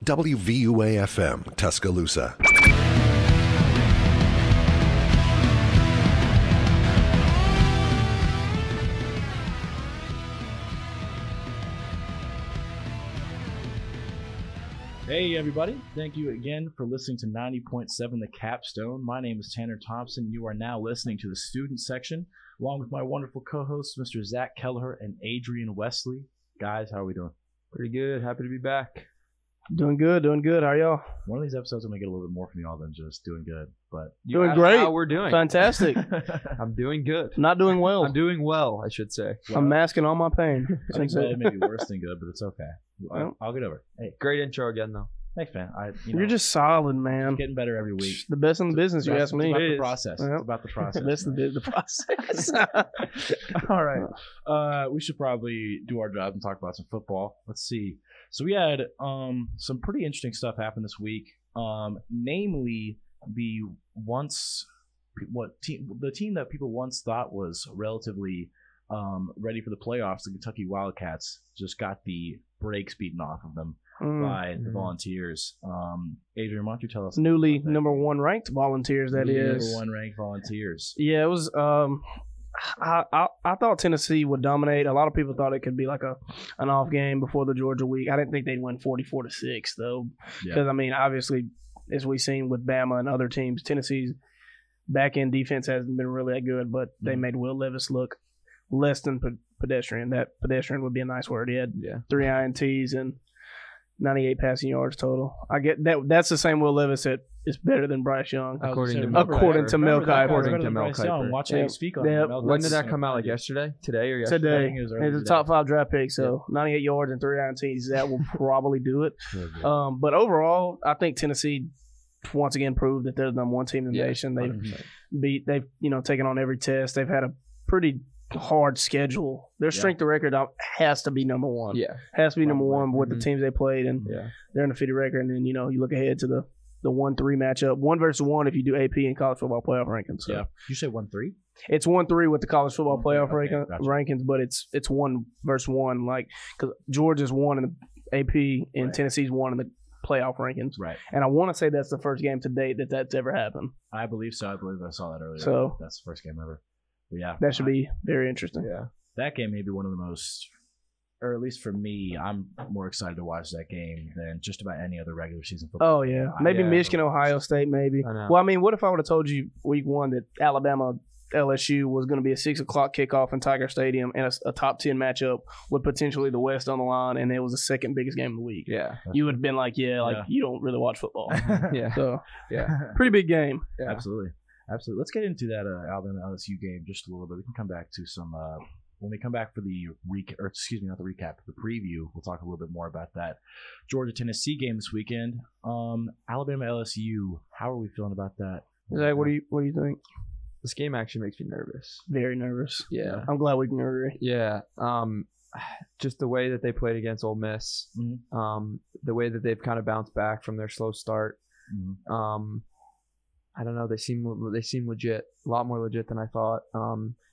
WVUA-FM, Tuscaloosa. Hey everybody, thank you again for listening to 90.7 The Capstone. My name is Tanner Thompson. You are now listening to the student section, along with my wonderful co-hosts, Mr. Zach Kelleher and Adrian Wesley. Guys, how are we doing? Pretty good. Happy to be back. Doing good. How are y'all? One of these episodes I'm going to get a little bit more from y'all than just doing good, but Doing great. How we're doing. Fantastic. I'm doing good. Not doing well. I'm doing well, I should say. I'm masking all my pain. I think it may be worse than good, but it's okay. I'll get over it. Hey, Great intro again, though. thanks, man. You're just solid, man. getting better every week. The best in the business, you ask me. It's about the is. process. Yep. It's about the process. Best in the process. All right. We should probably do our job and talk about some football. Let's see. So we had some pretty interesting stuff happen this week. Namely, the team that people once thought was relatively ready for the playoffs, the Kentucky Wildcats, just got the brakes beaten off of them by the Volunteers. Adrian, why don't you tell us? Newly number one ranked Volunteers, that is. Number one ranked Volunteers. Yeah, it was. I thought Tennessee would dominate. A lot of people thought it could be like an off game before the Georgia week. I didn't think they'd win 44-6 though, because I mean, obviously, as we've seen with Bama and other teams, Tennessee's back end defense hasn't been really that good, but they made Will Levis look less than pedestrian. That pedestrian would be a nice word. He had 3 INTs and 98 passing yards total. I get that. That's the same Will Levis that is better than Bryce Young, According to Mel Kiper. According to Mel Kiper. Watch how you speak on it. When did that come out? Like yesterday? Today or yesterday? Today. It's a top 5 draft pick, so 98 yards and 3 INTs. That will probably do it. But overall, I think Tennessee once again proved that they're the number one team in the nation. They've taken on every test. They've had a pretty hard schedule. Their strength of record has to be number one. Yeah, has to be number one with the teams they played, and they're undefeated record. And then you look ahead to the 1-3 matchup, 1 versus 1 if you do AP in college football playoff rankings. So. Yeah, you say 1-3? It's 1-3 with the college football playoff gotcha. rankings, but it's 1 versus 1, like because Georgia's 1 in the AP and Tennessee's 1 in the playoff rankings. Right. And I want to say that's the first game to date that's ever happened. I believe so. I believe I saw that earlier. So that's the first game ever. But yeah, that should be very interesting. Yeah, that game may be one of the most, or at least for me, I'm more excited to watch that game than just about any other regular season football. Oh yeah, maybe Michigan, Ohio State, maybe. Well, I mean, what if I would have told you week 1 that Alabama LSU was going to be a 6 o'clock kickoff in Tiger Stadium and a top 10 matchup with potentially the West on the line, and it was the second biggest game of the week? Yeah, you would have been like, you don't really watch football. So pretty big game. Yeah. Absolutely. Let's get into that Alabama LSU game just a little bit. We can come back to some when we come back for the not the recap, the preview. We'll talk a little bit more about that Georgia Tennessee game this weekend. Alabama LSU. How are we feeling about that? Zach, what do you think? This game actually makes me nervous. Very nervous. Yeah, I'm glad we can agree. Yeah, just the way that they played against Ole Miss, the way that they've kind of bounced back from their slow start. I don't know. They seem legit, a lot more legit than I thought.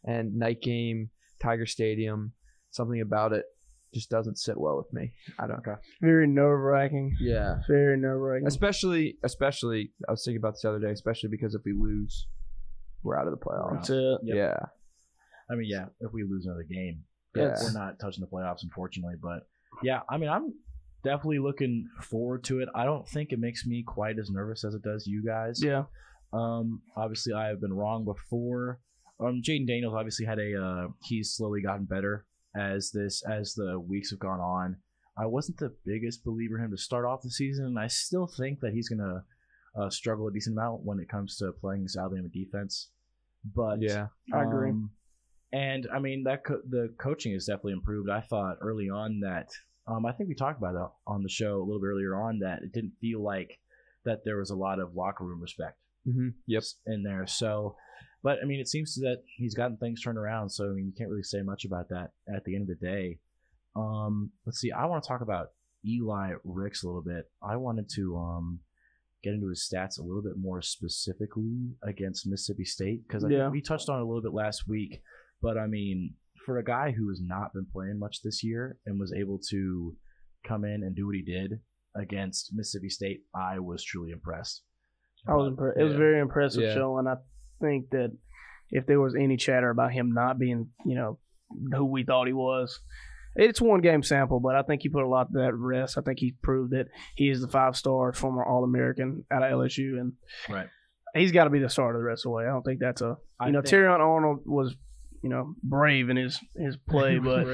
And night game, Tiger Stadium, something about it just doesn't sit well with me. I don't. Okay. Very nerve-wracking. Yeah. Very nerve-wracking. Especially, I was thinking about this the other day, especially because if we lose, we're out of the playoffs. That's it. Yep. Yeah. I mean, if we lose another game, we're not touching the playoffs, unfortunately. But yeah, I mean, I'm definitely looking forward to it. I don't think it makes me quite as nervous as it does you guys. Yeah. Obviously, I have been wrong before. Jaden Daniels obviously had he's slowly gotten better as the weeks have gone on. I wasn't the biggest believer in him to start off the season, and I still think that he's gonna struggle a decent amount when it comes to playing this Alabama defense. But yeah, I agree. And I mean that the coaching has definitely improved. I thought early on that I think we talked about it on the show a little bit earlier on that it didn't feel like that there was a lot of locker room respect. Yep. In there. So, but I mean, it seems that he's gotten things turned around. So I mean, you can't really say much about that at the end of the day. Let's see. I want to talk about Eli Ricks a little bit. I wanted to get into his stats a little bit more specifically against Mississippi State because I think we touched on it a little bit last week. But I mean, for a guy who has not been playing much this year and was able to come in and do what he did, against Mississippi State, I was truly impressed. I was impressed. It was a very impressive show, and I think that if there was any chatter about him not being, who we thought he was, it's one game sample, but I think he put a lot of that rest. I think he proved that he is the 5-star former All-American out of LSU, and he's got to be the starter the rest of the way. I don't think that's Terrion Arnold was, brave in his play, but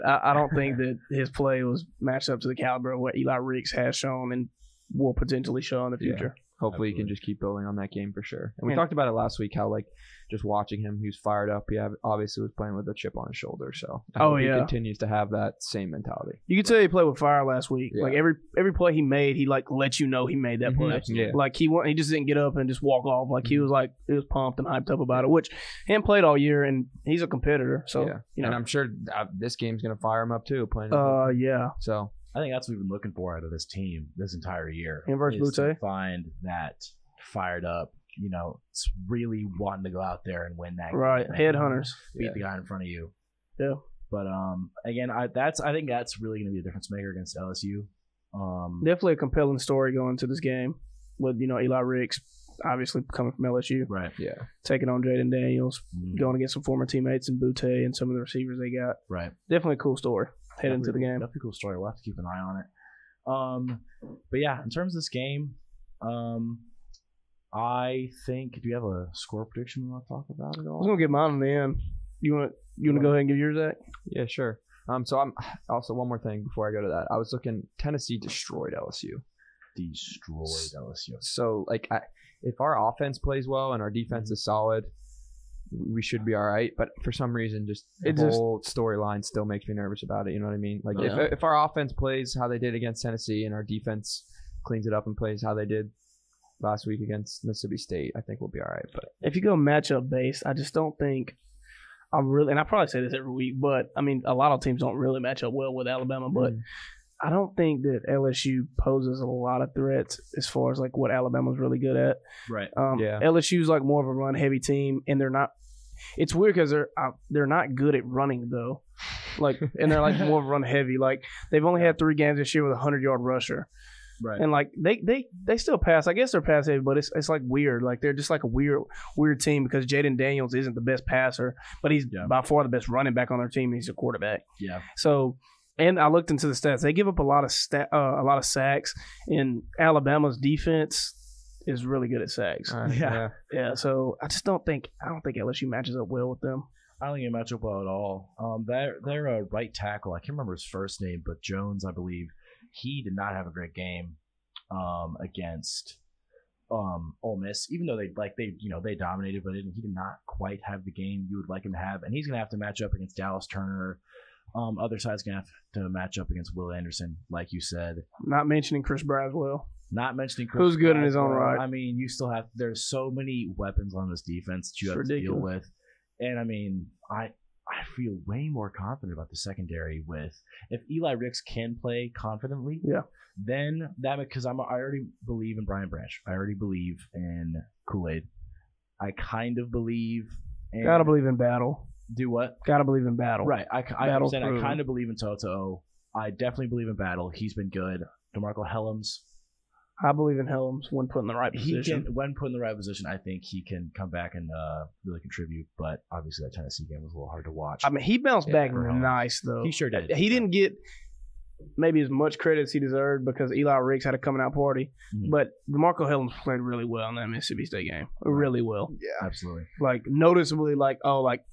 I don't think that his play was matched up to the caliber of what Eli Ricks has shown and will potentially show in the future. Yeah. Hopefully, he can just keep building on that game for sure. And we talked about it last week, how just watching him, he was fired up. He obviously was playing with a chip on his shoulder. So he continues to have that same mentality. You can tell he played with fire last week. Yeah. Like every play he made, he let you know he made that play. Yeah. Like he just didn't get up and just walk off. Like he was pumped and hyped up about it. Which he hadn't played all year, and he's a competitor. So and I'm sure this game's gonna fire him up too. Playing. So. I think that's what we've been looking for out of this team this entire year. Inverse Butte. To find that fired up, it's really wanting to go out there and win that game. Headhunters. Beat the guy in front of you. Yeah. But again, I think that's really going to be a difference maker against LSU. Definitely a compelling story going into this game with Eli Ricks obviously coming from LSU. Right. Yeah. Taking on Jaden Daniels, going against some former teammates in Butte and some of the receivers they got. Right. Definitely a cool story. Head into the game. Definitely a cool story. We'll have to keep an eye on it. But yeah, in terms of this game, I think. Do you have a score prediction you want to talk about at all? I'm gonna get mine in the end. You want to go ahead and give yours, Zach? Yeah, sure. So I'm also one more thing before I go to that. I was looking. Tennessee destroyed LSU. So if our offense plays well and our defense is solid, we should be all right. But for some reason, the whole storyline still makes me nervous about it. You know what I mean? If our offense plays how they did against Tennessee and our defense cleans it up and plays how they did last week against Mississippi State, I think we'll be all right. But if you go matchup based, I just don't think and I probably say this every week, but I mean, a lot of teams don't really match up well with Alabama, but I don't think that LSU poses a lot of threats as far as what Alabama's really good at. Right. LSU's more of a run heavy team, and they're not. It's weird because they're not good at running though, and they're more run heavy. They've only had 3 games this year with a 100-yard rusher. Right. And they still pass. I guess they're pass heavy, but it's weird. They're just a weird team because Jaden Daniels isn't the best passer, but he's by far the best running back on their team. And he's a quarterback. Yeah. So, and I looked into the stats. They give up a lot of sacks, and Alabama's defense is really good at sacks. Yeah. So I don't think LSU matches up well with them. I don't think it matches up well at all. They're a right tackle. I can't remember his first name, but Jones, I believe. He did not have a great game against Ole Miss, even though they dominated, but he did not quite have the game you would like him to have. And he's gonna have to match up against Dallas Turner. Other side's gonna have to match up against Will Anderson, like you said. Not mentioning Chris Braswell. Who's good in his own right. I mean, you still have. There's so many weapons on this defense that you have to deal with, and I mean, I feel way more confident about the secondary if Eli Ricks can play confidently. Yeah. Then because I already believe in Brian Branch. I already believe in Kool-Aid. I kind of believe. Gotta believe in Battle. Do what? Gotta believe in Battle. Right. I understand. I kind of believe in Toto. I definitely believe in Battle. He's been good. DeMarco Helms. I believe in Helms when put in the right position. When put in the right position, I think he can come back and really contribute. But obviously, that Tennessee game was a little hard to watch. I mean, he bounced back nice, though. He sure did. He didn't get maybe as much credit as he deserved because Eli Ricks had a coming-out party. Mm-hmm. But DeMarco Helms played really well in that Mississippi State game. Really well. Yeah, absolutely. Noticeably,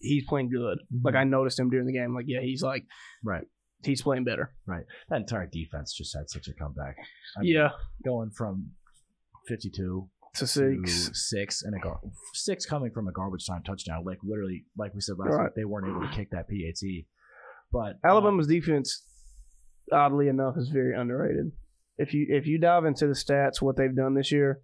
he's playing good. Mm-hmm. I noticed him during the game. He's right. He's playing better. Right. That entire defense just had such a comeback. Going from 52 to 6. 6 and 6 coming from a garbage time touchdown. Literally, like we said last week, they weren't able to kick that PAT. But Alabama's defense, oddly enough, is very underrated. If you dive into the stats, what they've done this year,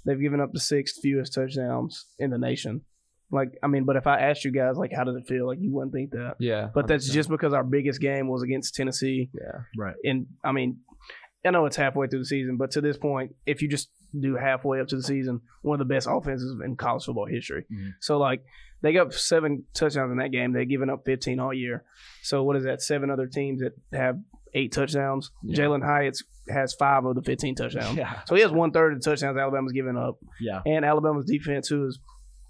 they've given up the 6th fewest touchdowns in the nation. But if I asked you guys, how does it feel? You wouldn't think that. Yeah. But that's just because our biggest game was against Tennessee. Yeah. Right. And, I know it's halfway through the season, but to this point, if you just do halfway up to the season, one of the best offenses in college football history. Mm-hmm. So, they got 7 touchdowns in that game. They've given up 15 all year. So, what is that? 7 other teams that have 8 touchdowns. Yeah. Jalen Hyatt's has 5 of the 15 touchdowns. Yeah. So he has 1/3 of the touchdowns Alabama's giving up. Yeah. And Alabama's defense, who is,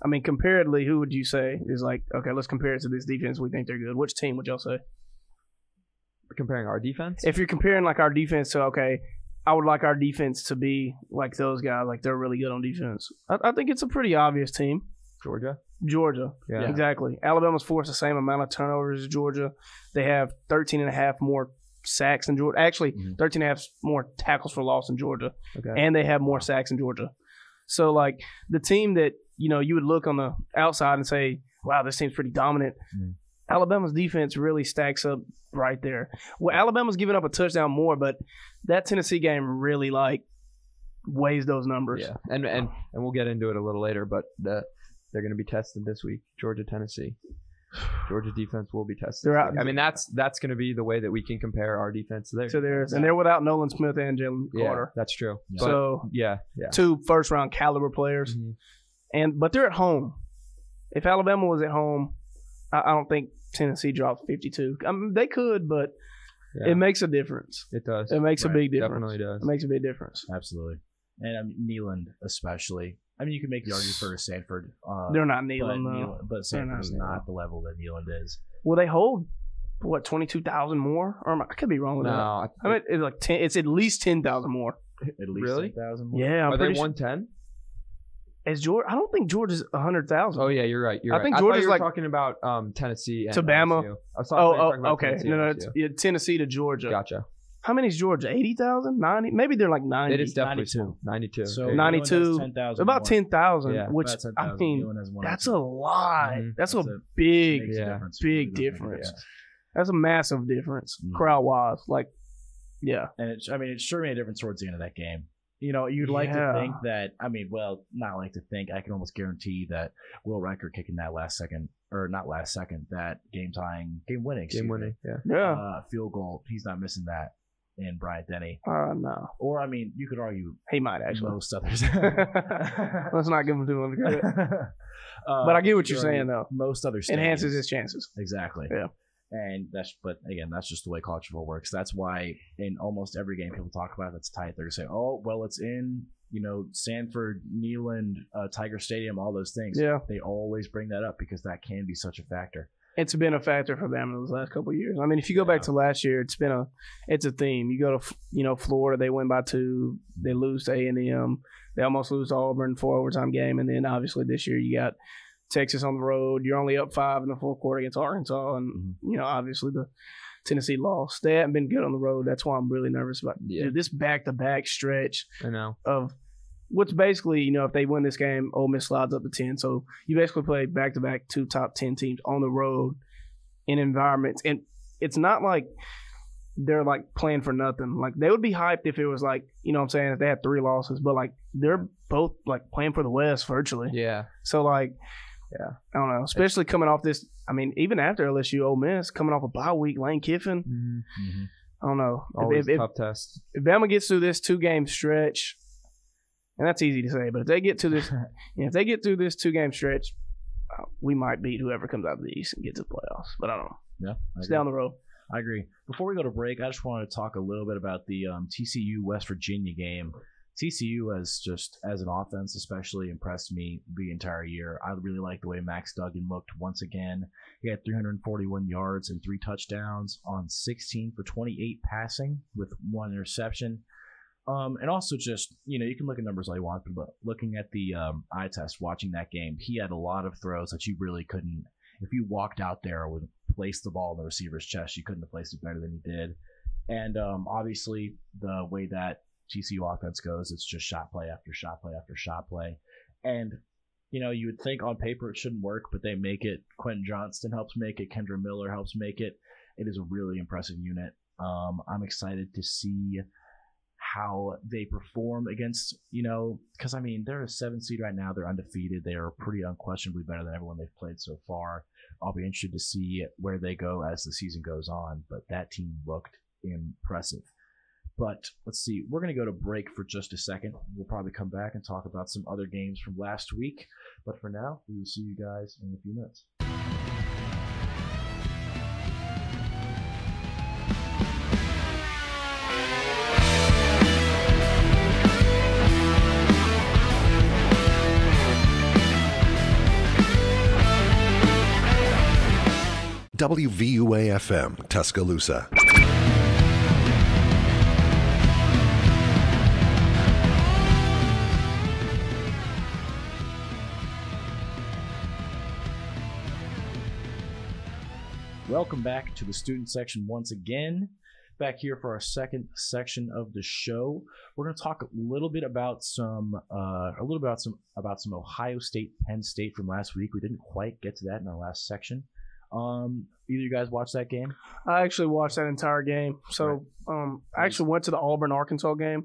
I mean, comparatively, who would you say is like, okay, let's compare it to this defense. We think they're good. Which team would y'all say? Comparing our defense? If you're comparing like our defense to, okay, I would like our defense to be like those guys, like they're really good on defense. I think it's a pretty obvious team. Georgia. Yeah, exactly. Alabama's forced the same amount of turnovers as Georgia. They have 13.5 more sacks than Georgia. Actually, 13.5 more tackles for loss than Georgia. Okay. And they have more sacks than Georgia. So, like, the team that, you know, you would look on the outside and say, wow, this team's pretty dominant. Alabama's defense really stacks up right there. Well, Alabama's giving up a touchdown more, but that Tennessee game really, like, weighs those numbers. Yeah, and we'll get into it a little later, but they're going to be tested this week. Georgia, Tennessee. Georgia's defense will be tested. I mean, that's going to be the way that we can compare our defense to theirs. So and they're without Nolan Smith and Jalen Carter. That's true. Yeah. So yeah, 2 first-round caliber players, but they're at home. If Alabama was at home, I don't think Tennessee drops 52. I mean, they could, but it makes a difference. It does. It makes a big difference. Definitely does. It makes a big difference. Absolutely. And Neyland especially. I mean, you can make the argument for Sanford. They're not Neyland, though. But Sanford is not the level that Neyland is. Will they hold, 22,000 more? Or I could be wrong with that. I mean, it's like 10. It's at least 10,000 more. At least 10,000 more? Yeah. Are they 110? Is Georgia? I don't think Georgia's 100,000. Oh yeah, you're right. I think Georgia's you were like talking about Tennessee and to Bama. LSU. I was talking about okay. Tennessee No, it's Tennessee to Georgia. Gotcha. How many is Georgia? 80,000? 90? Maybe they're like 90. It is definitely 92. 92. So 92. 10,000 about 10,000, Yeah. which About 10,000. I mean, Neyland has 102. that's a lot. That's a Makes big, a difference. big difference. That's a massive difference, crowd-wise. Like, yeah. And it sure made a difference towards the end of that game. You know, you'd like to think that, not like to think, I can almost guarantee that Will Riker kicking that that game-winning field goal, he's not missing that in Bryant Denny. No. Or, you could argue he might actually. Most others. Let's not give him too much credit. But I get what you're saying, though. Most other stadiums. Enhances his chances. Exactly. Yeah. And that's just the way college football works. That's why in almost every game people talk about that's tight, they're going to say, oh, well, it's in, Sanford, Neyland, Tiger Stadium, all those things. Yeah. They always bring that up because that can be such a factor. It's been a factor for them in the last couple of years. I mean, if you go back to last year, it's a theme. You go to, Florida, they win by 2. They lose to A&M. They almost lose to Auburn 4 overtime game. And then obviously this year you got Texas on the road. You're only up 5 in the fourth quarter against Arkansas. And, obviously the Tennessee lost. They haven't been good on the road. That's why I'm really nervous about this back-to-back stretch. I know. Of what's basically, if they win this game, Ole Miss slides up to 10. So you basically play back-to-back 2 top 10 teams on the road in environments. And it's not like they're, like, playing for nothing. Like, they would be hyped if it was, like, if they had 3 losses. But, like, they're both, like, playing for the West virtually. Yeah. So, like, I don't know. Especially coming off this, even after LSU, Ole Miss, coming off a bye week, Lane Kiffin. Mm-hmm. I don't know. Always a tough test. If Bama gets through this 2-game stretch, and that's easy to say, but if they get to this, through this 2-game stretch, we might beat whoever comes out of the East and get to the playoffs. But I don't know. Yeah, it's down the road. I agree. Before we go to break, I just wanted to talk a little bit about the TCU West Virginia game. TCU has just, as an offense, especially impressed me the entire year. I really like the way Max Duggan looked once again. He had 341 yards and 3 touchdowns on 16 for 28 passing with 1 interception. And also just, you can look at numbers all you want, but looking at the eye test, watching that game, he had a lot of throws that you really couldn't, if you walked out there and placed the ball in the receiver's chest, you couldn't have placed it better than he did. And obviously the way that TCU offense goes, it's just shot play after shot play after shot play. And, you would think on paper it shouldn't work, but they make it. Quentin Johnston helps make it. Kendra Miller helps make it. It is a really impressive unit. I'm excited to see how they perform against, because, they're a 7 seed right now. They're undefeated. They are pretty unquestionably better than everyone they've played so far. I'll be interested to see where they go as the season goes on, but that team looked impressive. But let's see, we're going to go to break for just a second. We'll probably come back and talk about some other games from last week. But for now, we will see you guys in a few minutes. WVUA-FM, Tuscaloosa. Welcome back to the student section once again. Back here for our second section of the show. We're going to talk a little bit about some Ohio State, Penn State from last week. We didn't quite get to that in our last section. Either you guys watched that game? I actually watched that entire game. So I actually went to the Auburn-Arkansas game.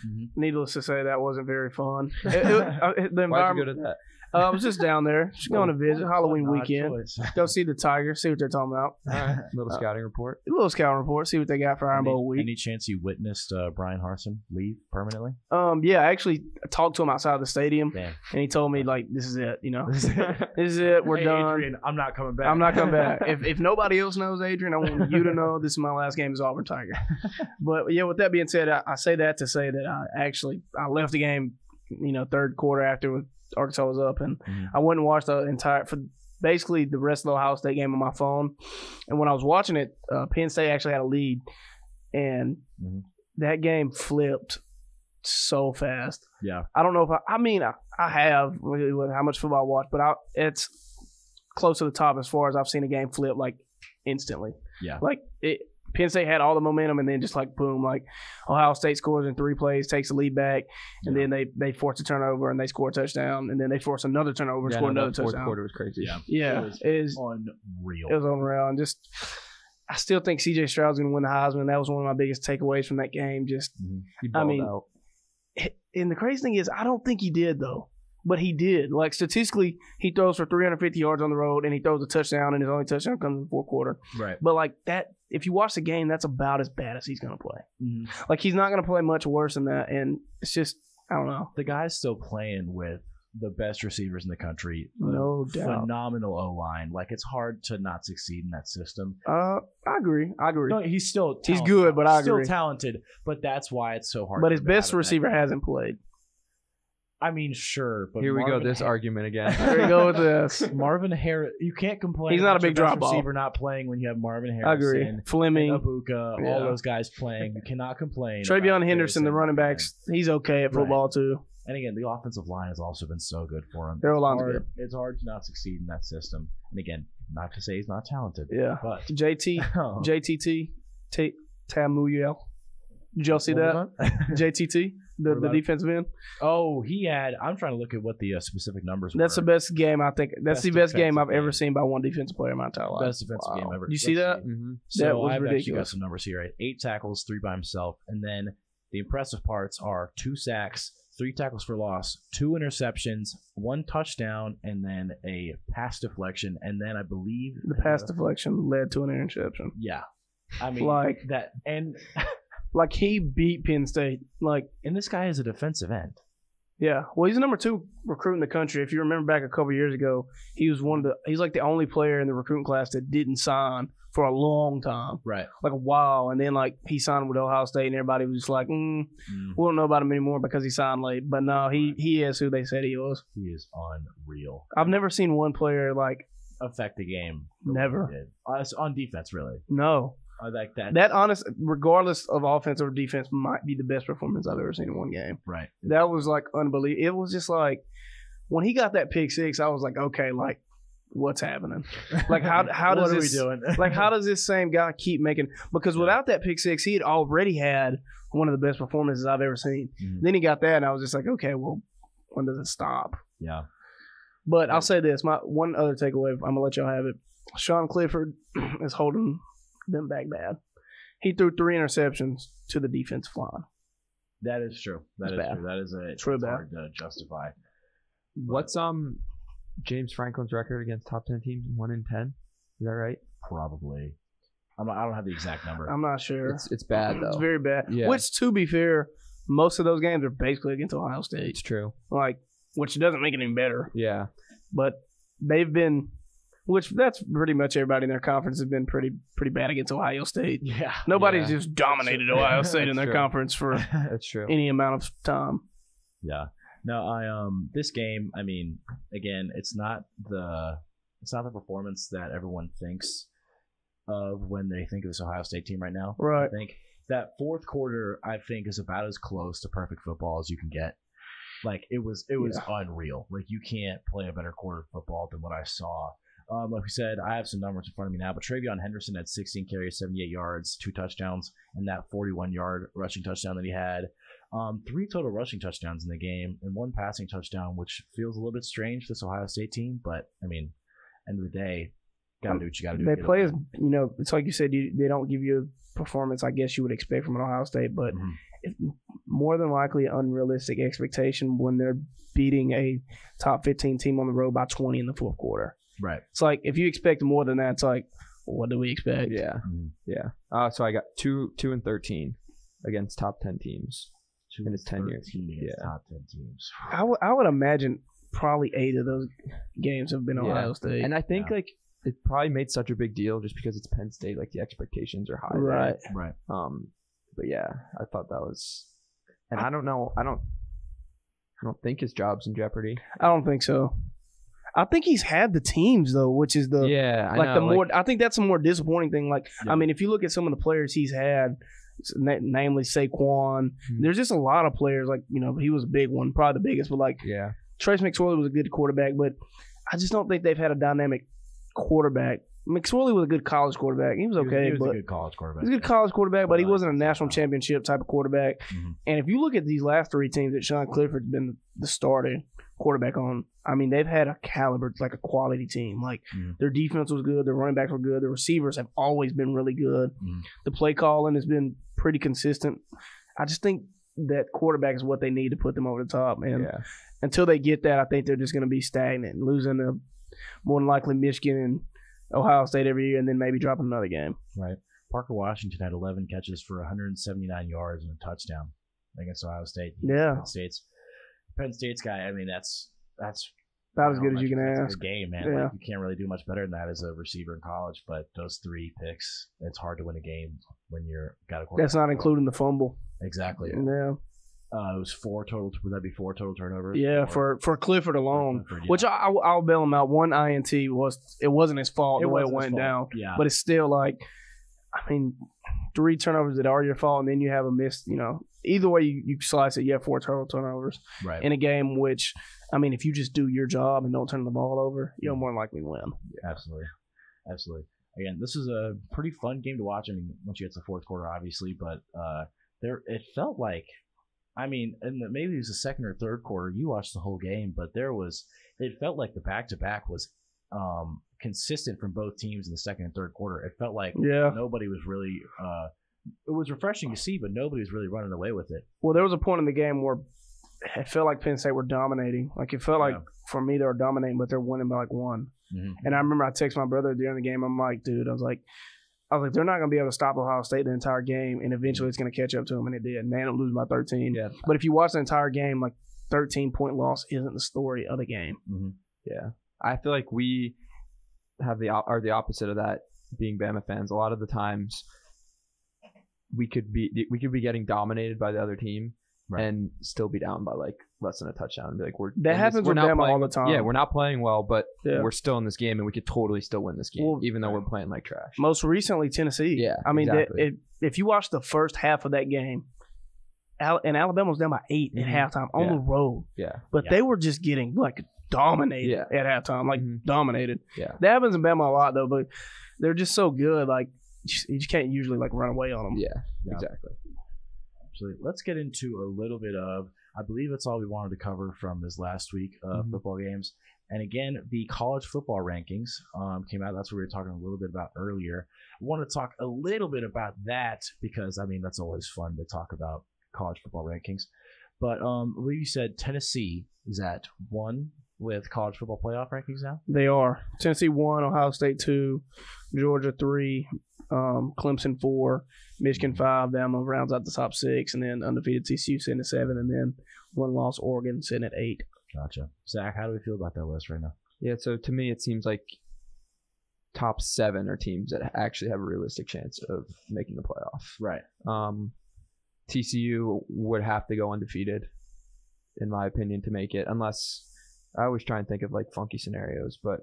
Mm-hmm. Needless to say, that wasn't very fun. The environment. Why'd you go to that? I was just down there, just going to visit Halloween weekend. Go see the Tigers, see what they're talking about. All right, little scouting report. A little scouting report, see what they got for Iron Bowl week. Any chance you witnessed Brian Harsin leave permanently? Yeah, I actually talked to him outside the stadium, Damn. and he told me like, "This is it, this is it. We're done. Adrian, I'm not coming back. I'm not coming back. If nobody else knows, Adrian, I want you to know this is my last game as Auburn Tiger." But yeah, with that being said, I say that to say that I left the game, third quarter after Arkansas was up, and I went and watched for basically the rest of the Ohio State game on my phone. And when I was watching it, Penn State actually had a lead, and that game flipped so fast. Yeah, I don't know if I have how much football I watch, but it's close to the top as far as I've seen a game flip like instantly. Yeah, like Penn State had all the momentum, and then just like boom, like Ohio State scores in 3 plays, takes the lead back, and then they force a turnover and they score a touchdown, and then they force another turnover and score another touchdown. Fourth quarter was crazy. Yeah, it was unreal. It was unreal, and just I still think C.J. Stroud's going to win the Heisman. That was one of my biggest takeaways from that game. Just he balled out. And the crazy thing is, I don't think he did though. But he did. Like, statistically, he throws for 350 yards on the road, and he throws a touchdown, and his only touchdown comes in the fourth quarter. Right. But, like, that, if you watch the game, that's about as bad as he's going to play. Mm-hmm. Like, he's not going to play much worse than that, and it's just, I don't know. The guy's still playing with the best receivers in the country. No doubt. Phenomenal O-line. Like, it's hard to not succeed in that system. I agree. No, he's still talented. He's good, but I agree. Still talented, but that's why it's so hard. But his best receiver hasn't played. I mean, sure, but here we go. This argument again. Here we go with this. Marvin Harris, you can't complain. He's not a big drop receiver not playing when you have Marvin Harris. I agree. Fleming, Abuka, all those guys playing. You cannot complain. Travion Henderson, the running backs, he's okay at football too. And again, the offensive line has also been so good for him. Their line's good. It's hard to not succeed in that system. And again, not to say he's not talented. Yeah. But JTT, Tamuyel. Did y'all see that? JTT, the defensive end. Oh, he had. I'm trying to look at what the specific numbers were. That's the best game I think. That's the best game I've ever seen by one defensive player in my entire life. Best defensive game ever. Did you see that? Mm-hmm. So that was I've ridiculous. actually got some numbers here. Right? 8 tackles, 3 by himself, and then the impressive parts are 2 sacks, 3 tackles for loss, 2 interceptions, 1 touchdown, and then a pass deflection, and then I believe the pass deflection led to an interception. Yeah, I mean like that and. Like, he beat Penn State. And this guy is a defensive end. Yeah. Well, he's the number 2 recruit in the country. If you remember back a couple years ago, he's like the only player in the recruiting class that didn't sign for a long time. Right. Like a while. And then, he signed with Ohio State, and everybody was just like, we don't know about him anymore because he signed late. But no, he is who they said he was. He is unreal. I've never seen one player, affect the game. Never. On defense, really. No. I like that. That regardless of offense or defense, might be the best performance I've ever seen in one game. Right. That was unbelievable. It was just when he got that pick 6, I was like, okay, what's happening? How does this? What are we doing? How does this same guy keep making? Because without that pick 6, he had already had one of the best performances I've ever seen. Mm-hmm. Then he got that, and I was just like, okay, well, when does it stop? Yeah. But I'll say this: my one other takeaway. I'm gonna let y'all have it. Sean Clifford is holding them back bad. He threw 3 interceptions to the defensive line. That is true. That is true. That is hard to justify. What's James Franklin's record against top 10 teams? 1-10. Is that right? Probably. I don't have the exact number. I'm not sure. It's bad though. It's very bad. Yeah. Which, to be fair, most of those games are basically against Ohio State. It's true. Which doesn't make it any better. Yeah. But they've been. Which that's pretty much everybody in their conference has been pretty bad against Ohio State. Yeah, nobody's just dominated Ohio State in their conference for that's true. Any amount of time. Yeah, no, this game. I mean, again, it's not the performance that everyone thinks of when they think of this Ohio State team right now. Right. I think that fourth quarter, I think, is about as close to perfect football as you can get. Like, it was unreal. Like, you can't play a better quarter of football than what I saw. Like we said, I have some numbers in front of me now, but Travion Henderson had 16 carries, 78 yards, 2 touchdowns, and that 41-yard rushing touchdown that he had. 3 total rushing touchdowns in the game and 1 passing touchdown, which feels a little bit strange for this Ohio State team. But, I mean, end of the day, got to do what you got to do. They play as, it's like you said, they don't give you a performance I guess you would expect from an Ohio State, but it's more than likely an unrealistic expectation when they're beating a top 15 team on the road by 20 in the fourth quarter. Right. It's like if you expect more than that, it's like, well, what do we expect? Yeah. Yeah. So I got 2-13 against top 10 teams in his 10 years. Top 10 teams. I would imagine probably 8 of those games have been Ohio State. And I think like it probably made such a big deal just because it's Penn State. Like the expectations are high. Right. There. Right. But yeah, I thought that was, and I don't know. I don't think his job's in jeopardy. I don't think so. I think he's had the teams though, which is the I think that's a more disappointing thing. Like, I mean, if you look at some of the players he's had, namely Saquon, there's just a lot of players. Like, he was a big one, probably the biggest. But like, Trace McSorley was a good quarterback, but I just don't think they've had a dynamic quarterback. McSorley was a good college quarterback. He was okay. He was a good college quarterback. He was a good college quarterback, but he wasn't a national championship type of quarterback. And if you look at these last 3 teams that Sean Clifford's been the starting quarterback on, I mean, they've had a caliber, like a quality team. Like, their defense was good. Their running backs were good. The receivers have always been really good. The play calling has been pretty consistent. I just think that quarterback is what they need to put them over the top. And until they get that, I think they're just going to be stagnant, losing to more than likely Michigan and Ohio State every year, and then maybe dropping another game. Right. Parker Washington had 11 catches for 179 yards and a touchdown against Ohio State. Penn State's guy, I mean, that's about as good as you can ask. That's a good game, man. Like, you can't really do much better than that as a receiver in college, but those 3 picks, it's hard to win a game when you're got a quarterback. That's not including the fumble. Exactly. Yeah. It was 4 total. Would that be 4 total turnovers? Yeah, for Clifford alone, which I'll bail him out. 1 INT wasn't his fault the way it went down. Yeah, but it's still like, I mean, 3 turnovers that are your fault, and then you have a missed. Either way you slice it, you have 4 total turnovers in a game. Which, I mean, if you just do your job and don't turn the ball over, you'll more than likely win. Yeah, absolutely. Again, this is a pretty fun game to watch. I mean, once you get to the fourth quarter, obviously, but it felt like. I mean, and maybe it was the second or third quarter. You watched the whole game, but it felt like the back-to-back was consistent from both teams in the second and third quarter. It felt like nobody was really it was refreshing to see, but nobody was really running away with it. Well, there was a point in the game where it felt like Penn State were dominating. Like, it felt like, for me, they were dominating, but they're winning by like 1. And I remember I texted my brother during the game. I'm like, dude, I was like, they're not going to be able to stop Ohio State the entire game, and eventually it's going to catch up to them, and it did. And they ended up losing by 13. Yeah. But if you watch the entire game, like, 13-point loss isn't the story of the game. Yeah. I feel like we are the opposite of that, being Bama fans. A lot of the times we could be getting dominated by the other team and still be down by like less than a touchdown and be like, that happens with Bama all the time. Yeah, we're not playing well, but we're still in this game, and we could totally still win this game, even though we're playing like trash. Most recently, Tennessee. Yeah, I mean, if you watch the first half of that game, and Alabama was down by 8 at halftime on the road. Yeah, but they were just getting like dominated at halftime, like dominated. Yeah, that happens in Bama a lot though, but they're just so good. Like, you just can't usually like run away on them. Yeah, exactly. Absolutely. Let's get into a little bit of, I believe that's all we wanted to cover from this last week of football games. And again, the college football rankings came out. That's what we were talking a little bit about earlier. I want to talk a little bit about that because, I mean, that's always fun to talk about college football rankings. But I believe you said Tennessee is at 1 with college football playoff rankings now? They are. Tennessee 1, Ohio State 2, Georgia 3, Clemson 4, Michigan 5. Bama rounds out the top 6, and then undefeated TCU sitting at 7, and then 1 loss Oregon sitting at 8. Gotcha. Zach, how do we feel about that list right now? Yeah, so to me it seems like top 7 are teams that actually have a realistic chance of making the playoff. Right. TCU would have to go undefeated, in my opinion, to make it, unless I always try and think of like funky scenarios, but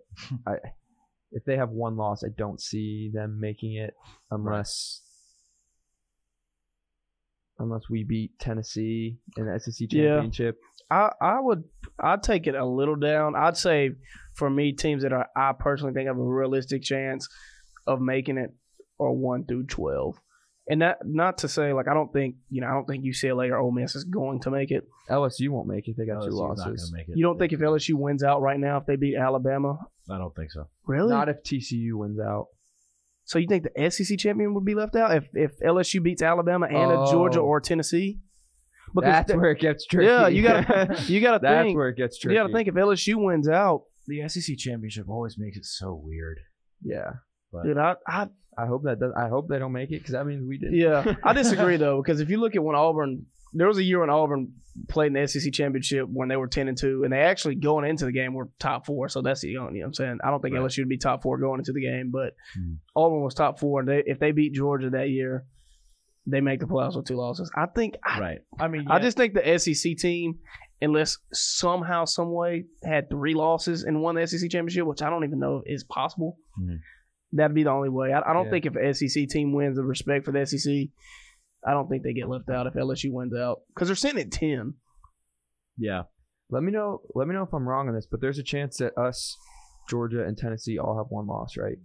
if they have one loss, I don't see them making it unless we beat Tennessee in the SEC championship. I'd take it a little down. I'd say for me, teams that I personally think have a realistic chance of making it are 1 through 12. And that, not to say, like, I don't think UCLA or Ole Miss is going to make it. LSU won't make it. They got 2 losses. Not gonna make it. You don't think if LSU wins out right now, if they beat Alabama? I don't think so. Really? Not if TCU wins out. So you think the SEC champion would be left out if LSU beats Alabama and a Georgia or Tennessee? Because that's where it gets tricky. Yeah, you gotta think. That's where it gets tricky. You gotta think if LSU wins out. The SEC championship always makes it so weird. Yeah. But dude, I hope I hope they don't make it because that means we did. Yeah, I disagree though, because if you look at when Auburn, there was a year when Auburn played in the SEC championship when they were 10-2, and they actually going into the game were top 4. So that's you know what I'm saying. I don't think LSU would be top 4 going into the game, but Auburn was top 4, and if they beat Georgia that year, they make the playoffs with 2 losses. I think. Right. I mean, I just think the SEC team, unless somehow, some way, had 3 losses and won the SEC championship, which I don't even know is possible. That'd be the only way. I don't think if an SEC team wins the respect for the SEC, I don't think they get left out if LSU wins out because they're sitting at 10. Yeah. Let me know if I'm wrong on this, but there's a chance that us, Georgia, and Tennessee all have 1 loss, right?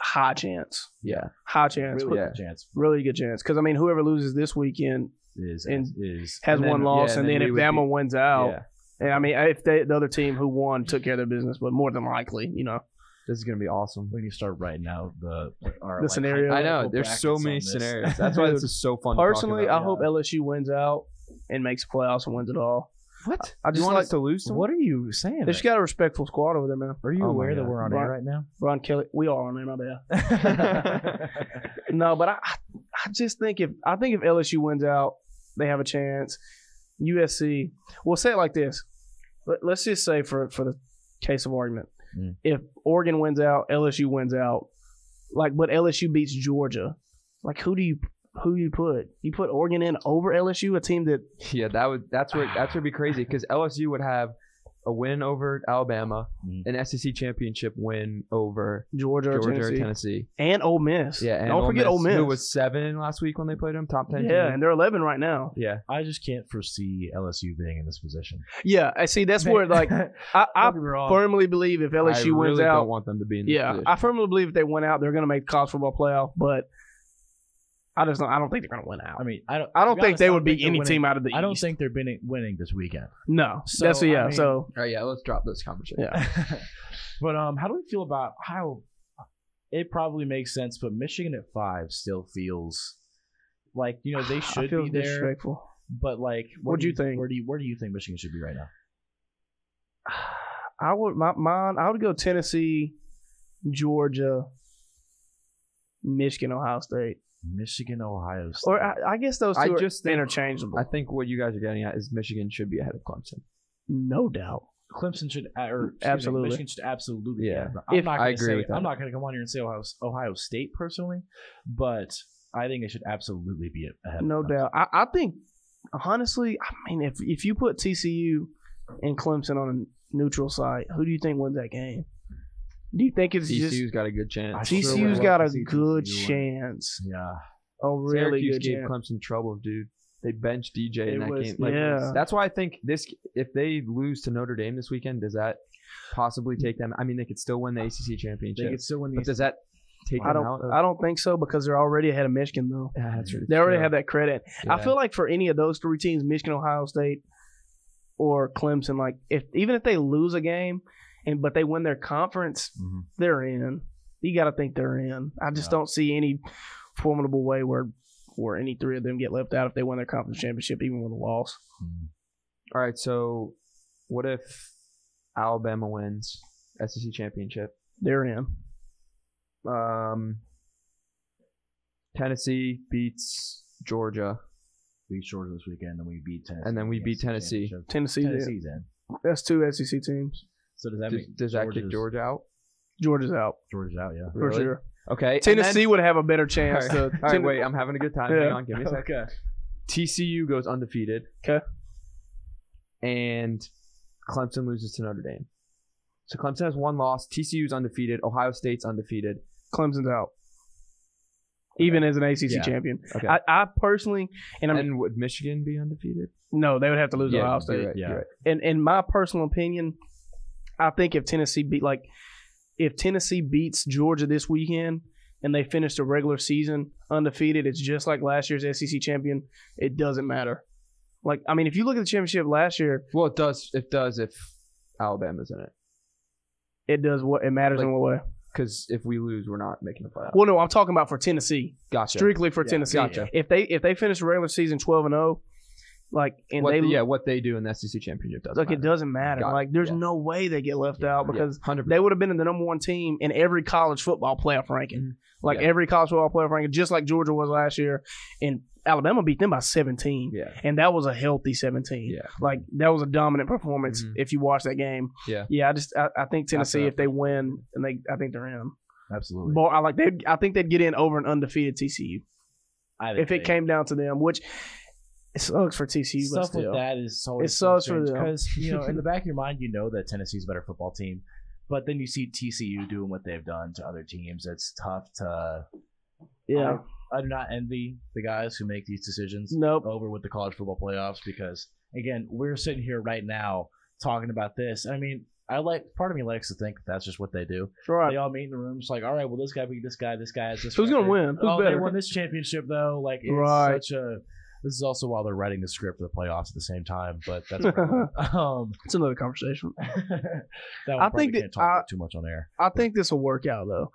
High chance. Yeah. High chance. Really good chance. Really good chance. Because, I mean, whoever loses this weekend has 1 loss, and then if Bama wins out, and I mean, if the other team who won took care of their business, but more than likely, This is going to be awesome. We need to start writing out the scenario. I know. There's so many scenarios. That's why this is so fun. Personally, I hope LSU wins out and makes the playoffs and wins it all. What? I just want us to lose? What are you saying? They just got a respectful squad over there, man. Are you aware that we're on air right now? Ron Kelly, we are on air, my bad. No, but I just think if LSU wins out, they have a chance. USC, we'll say it like this. Let's just say for the case of argument, if Oregon wins out, LSU wins out, but LSU beats Georgia, who do you put? You put Oregon in over LSU, a team that that's where it'd be crazy because LSU would have a win over Alabama, an SEC championship win over Georgia or Tennessee, and Ole Miss. Yeah, and don't forget Ole Miss, who was 7 last week when they played them, top 10. Yeah, and they're 11 right now. Yeah, I just can't foresee LSU being in this position. Yeah, I see. That's where I firmly believe if LSU wins out, I don't want them to be in this position. I firmly believe if they win out, they're going to make the college football playoff, but. I don't think they're going to win out. I mean, I don't think they would beat any team out of the East. I don't think they're winning this weekend. No. So, that's all right, let's drop this conversation. Yeah. But how do we feel about how it probably makes sense, but Michigan at 5 still feels like, they should be there. Disrespectful. But what do you think? Where do you think Michigan should be right now? I would go Tennessee, Georgia, Michigan, Ohio State. Michigan, Ohio State. Or I guess those two are interchangeable. I think what you guys are getting at is Michigan should be ahead of Clemson. No doubt. Clemson should, absolutely. Michigan should absolutely. Yeah, I agree with that. I'm not going to come on here and say Ohio State personally, but I think it should absolutely be ahead. No doubt. I think honestly, I mean, if you put TCU and Clemson on a neutral site, who do you think wins that game? Do you think it's TCU's got a good chance? TCU's got a good chance. Yeah. A really Syracuse good gave chance. Clemson trouble, dude. They benched DJ in that game. Yeah. That's why I think if they lose to Notre Dame this weekend, does that possibly take them? I mean, they could still win the ACC championship. They could still win the but does that take them out? I don't think so because they're already ahead of Michigan, though. Yeah, that's really they already have that credit. Yeah. I feel like for any of those 3 teams, Michigan, Ohio State, or Clemson, even if they lose a game, but they win their conference, they're in. You got to think they're in. I just don't see any formidable way where any 3 of them get left out if they win their conference championship, even with a loss. All right, so what if Alabama wins SEC championship? They're in. Tennessee beats Georgia. Beat Georgia this weekend, and we beat Tennessee. And then we beat Tennessee. Tennessee's in. That's 2 SEC teams. So does that kick Georgia out? Georgia's out. Georgia's out, yeah. For sure. Okay. Tennessee would have a better chance. All right, wait. I'm having a good time. Yeah. Hang on. Give me a second. Okay. TCU goes undefeated. Okay. And Clemson loses to Notre Dame. So Clemson has 1 loss. TCU's undefeated. Ohio State's undefeated. Clemson's out. Even as an ACC champion. Okay. I personally, and would Michigan be undefeated? No, they would have to lose to Ohio State. You're right, you're right. And in my personal opinion, I think if Tennessee beats Georgia this weekend and they finish the regular season undefeated, it's just like last year's SEC champion. It doesn't matter. Like, I mean, if you look at the championship last year, Well, it does if Alabama's in it. it does what it matters in what way. Because if we lose, we're not making the playoffs. Well, no, I'm talking about for Tennessee. Gotcha. Strictly for Tennessee. Gotcha. If they finish the regular season 12-0, like what they do in the SEC championship doesn't matter. It doesn't matter. Got it. Like there's no way they get left out because 100%. they would have been in the number 1 team in every college football playoff ranking. Like every college football playoff ranking, just like Georgia was last year. And Alabama beat them by 17. Yeah. And that was a healthy 17. Yeah. Like that was a dominant performance if you watch that game. Yeah. Yeah, I think Tennessee, if they win, and I think they're in. Absolutely. But I think they'd get in over an undefeated TCU. If it came down to them, which it sucks for TCU. Stuff but still. with that is so. It sucks for them because in the back of your mind, you know that Tennessee's a better football team, but then you see TCU doing what they've done to other teams. It's tough to. Yeah. I do not envy the guys who make these decisions over with the college football playoffs because again, we're sitting here right now talking about this. I mean, part of me likes to think that's just what they do. Right. They all meet in the room. It's like, all right, well, this guy beat this guy. This guy has this. Who's going to win? Who's better? They won this championship though. Like, it's such a. This is also while they're writing the script for the playoffs at the same time, but that's it's another conversation. I think can't talk too much on air. I think this will work out though.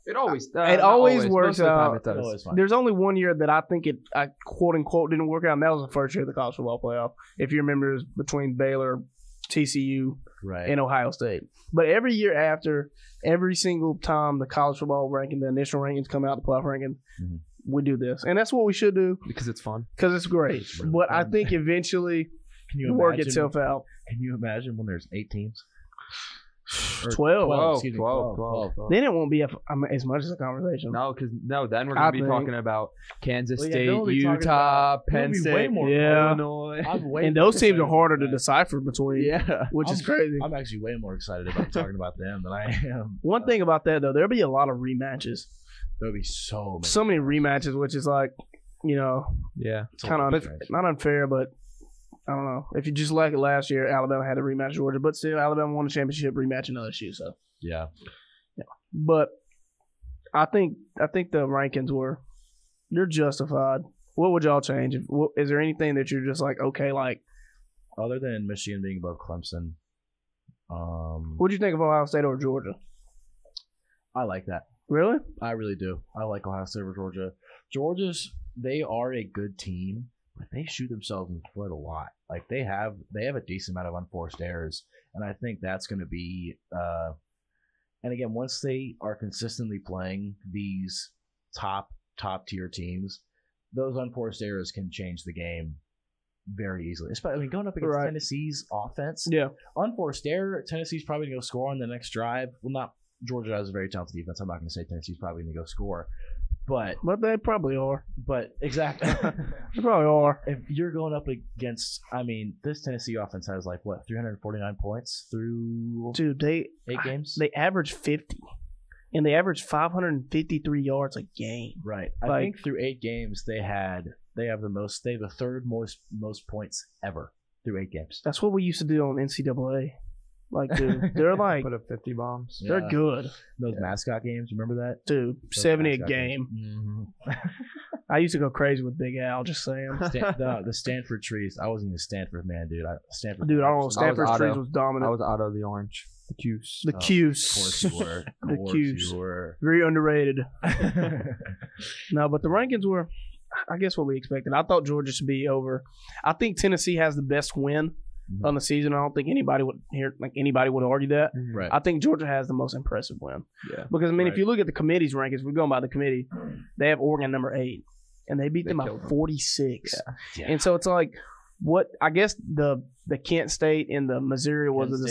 It always works out. It does. There's only one year that I think I quote unquote didn't work out, and that was the first year of the college football playoff. If you remember, it was between Baylor, TCU, and Ohio State. But every year after, every single time the college football ranking, the initial rankings come out, the playoff rankings, we do this, and that's what we should do because it's fun. Because it's great. It's really fun. I think eventually it'll work itself out. Can you imagine when there's 8 teams? 12. 12. Then it won't be as much as a conversation. No, then we're going to be talking about Kansas State, Utah, Penn State, Illinois. And those teams are harder to decipher between, which is crazy. I'm actually way more excited about talking about them than I am. One thing about that, though, there'll be a lot of rematches. There'll be so many rematches, which is like, kind of not unfair, but I don't know. If you just like it last year, Alabama had to rematch Georgia, but still Alabama won the championship rematching LSU. So yeah. But I think the rankings they're justified. What would y'all change? Is there anything that you're just like okay, like other than Michigan being above Clemson? What do you think of Ohio State over Georgia? I like that. Really? I really do. I like Ohio State over Georgia. They are a good team. But they shoot themselves in the foot a lot. Like they have a decent amount of unforced errors, and I think that's going to be. And again, once they are consistently playing these top tier teams, those unforced errors can change the game very easily. Especially going up against Tennessee's offense. Yeah, unforced error. Tennessee's probably going to go score on the next drive. Well, not Georgia has a very talented defense. I'm not going to say Tennessee's probably going to go score. But they probably are. But exactly. They probably are. If you're going up against, this Tennessee offense has 349 points through 8 games? They average 50. And they average 553 yards a game. Right. I think through 8 games they have the third most points ever through 8 games. That's what we used to do on NCAA. Dude, they're put up 50 bombs. They're good. Those mascot games, remember that? Dude, 70 a game. Mm-hmm. I used to go crazy with Big Al, just saying. The Stanford trees. I wasn't even a Stanford man, dude. Stanford trees was dominant. I was Otto the Orange. The Cuse. The Cuse. Of course you were. The Cuse. Very underrated. No, but the rankings were, I guess, what we expected. I thought Georgia should be over. I think Tennessee has the best win on the season. I don't think anybody would argue that. Right. I think Georgia has the most impressive win. Yeah. Because if you look at the committee's rankings, we're going by the committee. They have Oregon number 8, and they beat them by 46. Yeah. And so it's like, what I guess the Kent State and the Missouri was the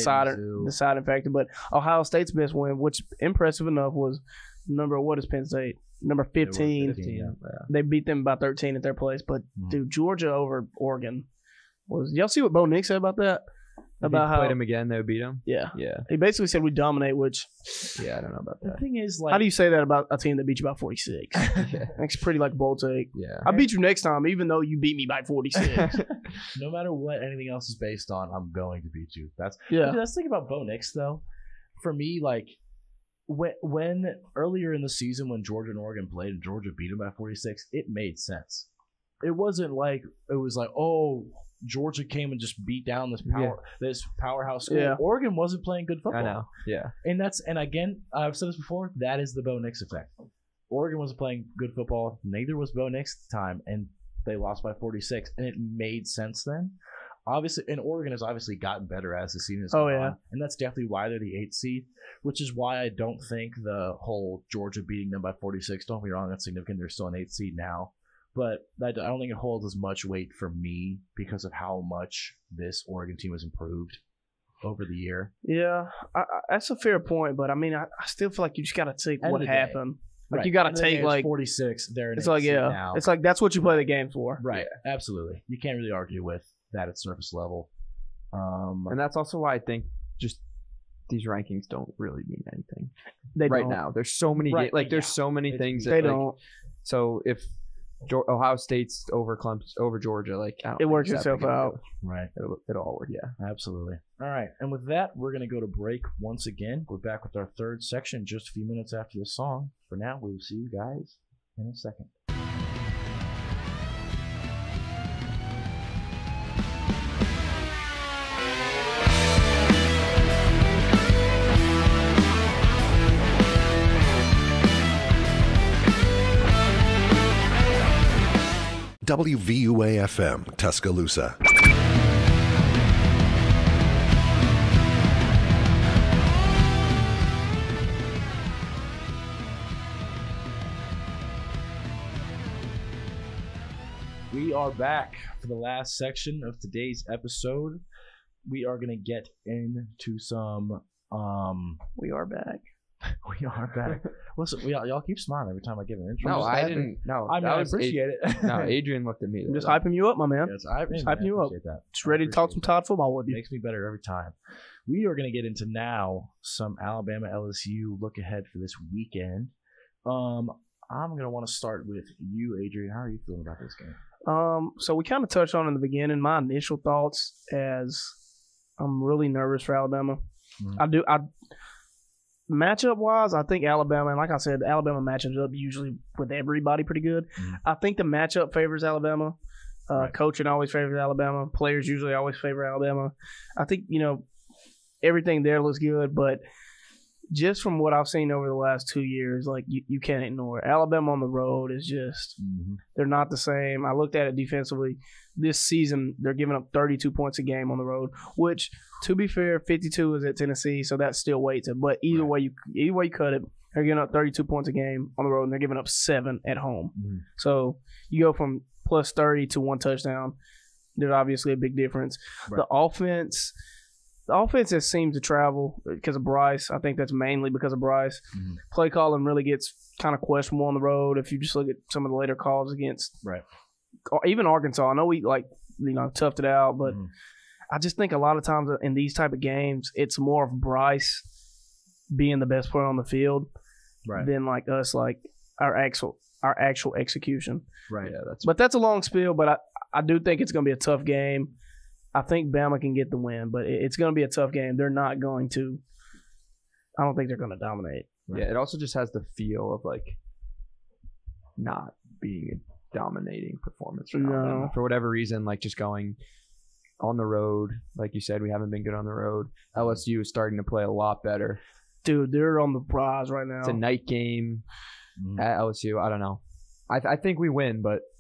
deciding factor. But Ohio State's best win, which impressive enough, was what is Penn State? Number 15. They beat them by 13 at their place. But dude, Georgia over Oregon. Y'all see what Bo Nix said about that? About how played them again, they would beat them. Yeah. Yeah. He basically said we dominate, which I don't know about that. The thing is, like, how do you say that about a team that beat you by 46? Yeah. That's pretty like bold take. Yeah. I beat you next time, even though you beat me by 46. No matter what anything else is based on, I'm going to beat you. That's yeah. Let's think about Bo Nix though. For me, like when earlier in the season when Georgia and Oregon played and Georgia beat them by 46, it made sense. It wasn't like it was like, oh, Georgia came and just beat down this powerhouse school. Yeah. Oregon wasn't playing good football. I know. Yeah. And again, I've said this before, that is the Bo Nix effect. Oregon wasn't playing good football. Neither was Bo Nix at the time, and they lost by 46, and it made sense then. Obviously, and Oregon has obviously gotten better as the season has gone on, and that's definitely why they're the 8th seed, which is why I don't think the whole Georgia beating them by 46, don't be wrong, that's significant. They're still an 8th seed now. But I don't think it holds as much weight for me because of how much this Oregon team has improved over the year. Yeah, that's a fair point, but I mean, I still feel like you just got to take what happened. Like right. You got to take like 46. They're it's like now. It's like that's what you play the game for. Right. Yeah. Absolutely. You can't really argue with that at surface level. And that's also why I think just these rankings don't really mean anything. They right don't. now. There's so many there's so many things that they don't. So if Ohio State's over Georgia, like I don't it works itself out. Right. It'll all work. Yeah. Absolutely. All right. And with that, we're going to go to break once again. We're back with our third section just a few minutes after this song. For now, we will see you guys in a second. WVUA-FM, Tuscaloosa. We are back for the last section of today's episode. We are going to get into some... We are back. We are back. Listen, y'all keep smiling every time I give an intro. No, I didn't. No, I mean, I appreciate it. No, Adrian looked at me. I'm just hyping you up, my man. Yes, hyping you up. That. Just ready to talk some Todd football with you. Makes me better every time. We are going to get into now some Alabama LSU look ahead for this weekend. I'm going to want to start with you, Adrian. How are you feeling about this game? So we kind of touched on in the beginning. My initial thoughts as I'm really nervous for Alabama. Mm-hmm. Matchup wise, I think Alabama, and like I said, Alabama matches up usually with everybody pretty good. Mm-hmm. I think the matchup favors Alabama. Right. Coaching always favors Alabama. Players usually always favor Alabama. I think, everything there looks good, but just from what I've seen over the last 2 years, like you can't ignore it. Alabama on the road is just they're not the same. I looked at it defensively. This season, they're giving up 32 points a game on the road, which, to be fair, 52 is at Tennessee, so that still weights it. But either way you cut it, they're giving up 32 points a game on the road, and they're giving up 7 at home. Mm-hmm. So you go from plus 30 to 1 touchdown. There's obviously a big difference. Right. The offense has seemed to travel because of Bryce. I think that's mainly because of Bryce. Mm-hmm. Play calling really gets kind of questionable on the road if you just look at some of the later calls against even Arkansas. I know we toughed it out, but I just think a lot of times in these type of games, it's more of Bryce being the best player on the field than like us, like our actual execution. Right. Yeah, that's a long spiel, but I do think it's going to be a tough game. I think Bama can get the win, but it's going to be a tough game. They're not going to – I don't think they're going to dominate. Right? Yeah, it also just has the feel of, like, not being a dominating performance for Alabama. For whatever reason, like, just going on the road. Like you said, we haven't been good on the road. LSU is starting to play a lot better. Dude, they're on the prize right now. It's a night game at LSU. I don't know. I think we win, but –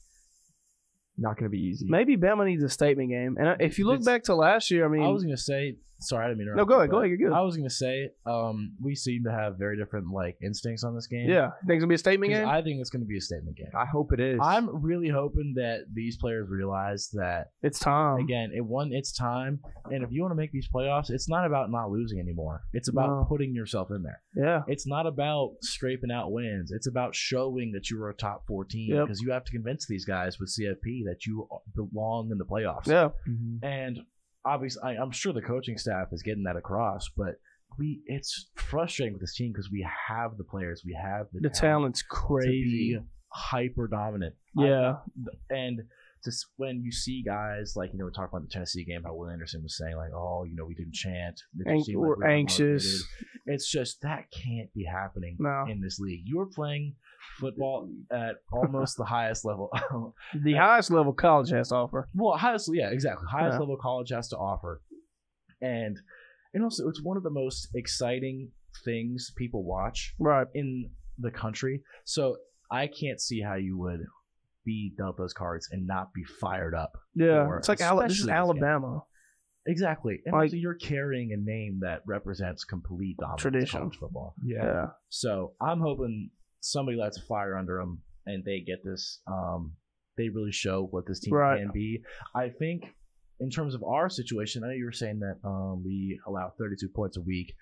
not going to be easy. Maybe Bama needs a statement game. And if you look back to last year, I mean... I was going to say... Sorry, I didn't mean to interrupt. No, go ahead. You're good. I was going to say we seem to have very different instincts on this game. Yeah. Think it's going to be a statement game? I think it's going to be a statement game. I hope it is. I'm really hoping that these players realize that... It's time. Again, it's time. And if you want to make these playoffs, it's not about not losing anymore. It's about putting yourself in there. Yeah. It's not about scraping out wins. It's about showing that you are a top 14 because you have to convince these guys with CFP that you belong in the playoffs. Yeah. And obviously, I'm sure the coaching staff is getting that across, but it's frustrating with this team because we have the players, we have the talent's crazy, to be hyper dominant. Yeah, and just when you see guys like, we talk about the Tennessee game, how Will Anderson was saying like, oh, we didn't chant, we're anxious. It's just that can't be happening in this league. You are playing football at almost the highest level. The highest level college has to offer. Well, highest level college has to offer, and also it's one of the most exciting things people watch in the country. So I can't see how you would be dealt those cards and not be fired up. Yeah, it's like this is Alabama. Exactly. And also you're carrying a name that represents complete dominance tradition in college football. Yeah. So I'm hoping somebody lights a fire under them and they get this. They really show what this team can be. I think in terms of our situation, I know you were saying that we allow 32 points a week,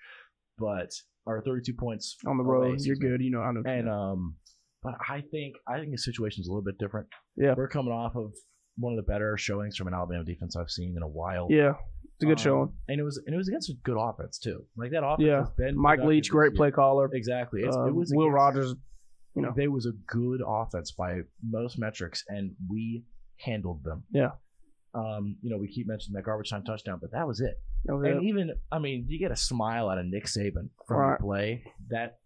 but our 32 points on the road, you're good. I know. And but I think the situation is a little bit different. Yeah, we're coming off of one of the better showings from an Alabama defense I've seen in a while. Yeah, it's a good showing, and it was against a good offense too. Like that offense has been Mike Leach, great play caller. Exactly. It was Will Rogers. There was a good offense by most metrics, and we handled them. Yeah. We keep mentioning that garbage time touchdown, but that was it. Even, you get a smile out of Nick Saban from the play. That,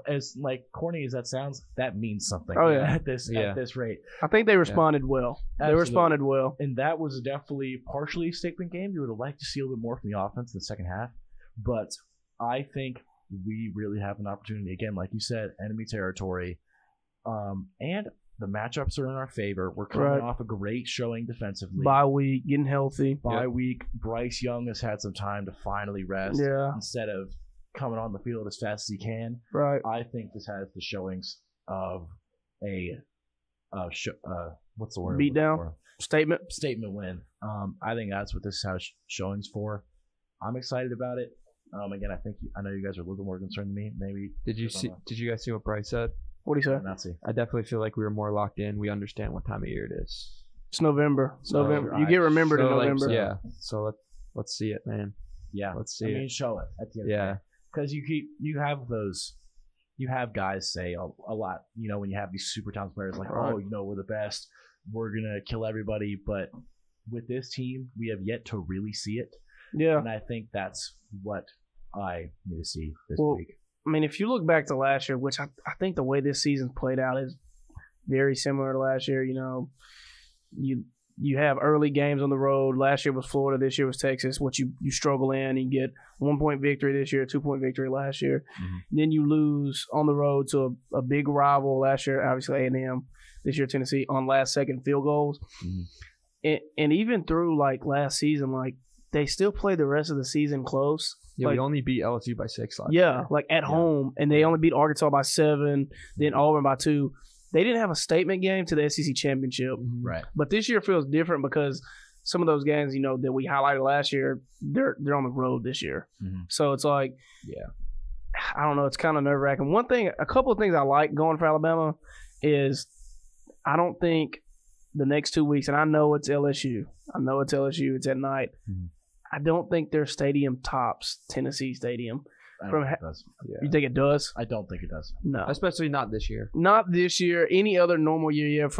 as corny as that sounds, that means something. Oh yeah, at this rate. I think they responded well. Absolutely. They responded well, and that was definitely partially a statement game. You would have liked to see a little bit more from the offense in the second half, but I think we really have an opportunity again, like you said, enemy territory, and the matchups are in our favor. We're coming off a great showing defensively. Bye week, getting healthy. Bye week. Bryce Young has had some time to finally rest. Yeah. Instead of coming on the field as fast as he can. Right. I think this has the showings of a what's the word? Beatdown? Statement win. I think that's what this has showings for. I'm excited about it. Again, I know you guys are a little bit more concerned than me. Maybe. Did you guys see what Bryce said? What do you say? Not see. I definitely feel like we were more locked in. We understand what time of year it is. It's November. You get remembered in November. Yeah. So let's see it, man. Yeah. Let's see it. Show it at the end of the day. Because you have guys say a lot, when you have these super talented players like, we're the best, we're going to kill everybody. But with this team, we have yet to really see it. Yeah. And I think that's what I need to see this week. If you look back to last year, which I think the way this season played out is very similar to last year, you have early games on the road. Last year was Florida. This year was Texas, which you struggle in. You get 1-point victory this year, 2-point victory last year. Mm-hmm. Then you lose on the road to a big rival last year, obviously A&M. This year Tennessee on last-second field goals. Mm-hmm. And even through, last season, they still play the rest of the season close. Yeah, we only beat LSU by 6 last year. At home, and they only beat Arkansas by 7, then Auburn by 2. They didn't have a statement game to the SEC championship. Right. But this year feels different because some of those games, that we highlighted last year, they're on the road this year. Mm-hmm. So it's I don't know, it's kind of nerve-wracking. A couple of things I like going for Alabama is I don't think the next 2 weeks, and I know it's LSU. It's at night. Mm-hmm. I don't think their stadium tops Tennessee Stadium. You think it does? I don't think it does. No, especially not this year. Not this year. Any other normal year,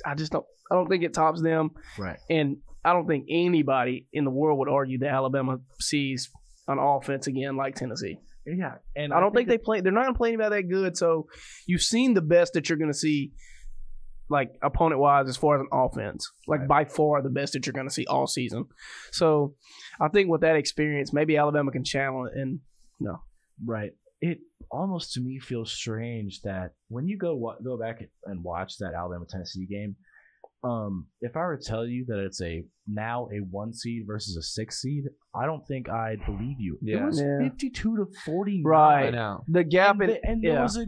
I don't think it tops them. Right. And I don't think anybody in the world would argue that Alabama sees an offense again like Tennessee. Yeah, and I don't think they play. They're not going to play anybody that good. So you've seen the best that you're going to see, opponent wise, as far as an offense. By far the best that you're going to see all season. So I think with that experience, maybe Alabama can channel it. And no, right. It almost to me feels strange that when you go back and watch that Alabama-Tennessee game, if I were to tell you that it's now a 1 seed versus a 6 seed, I don't think I'd believe you. Yeah. It was 52-49. Right. I know. The gap there was a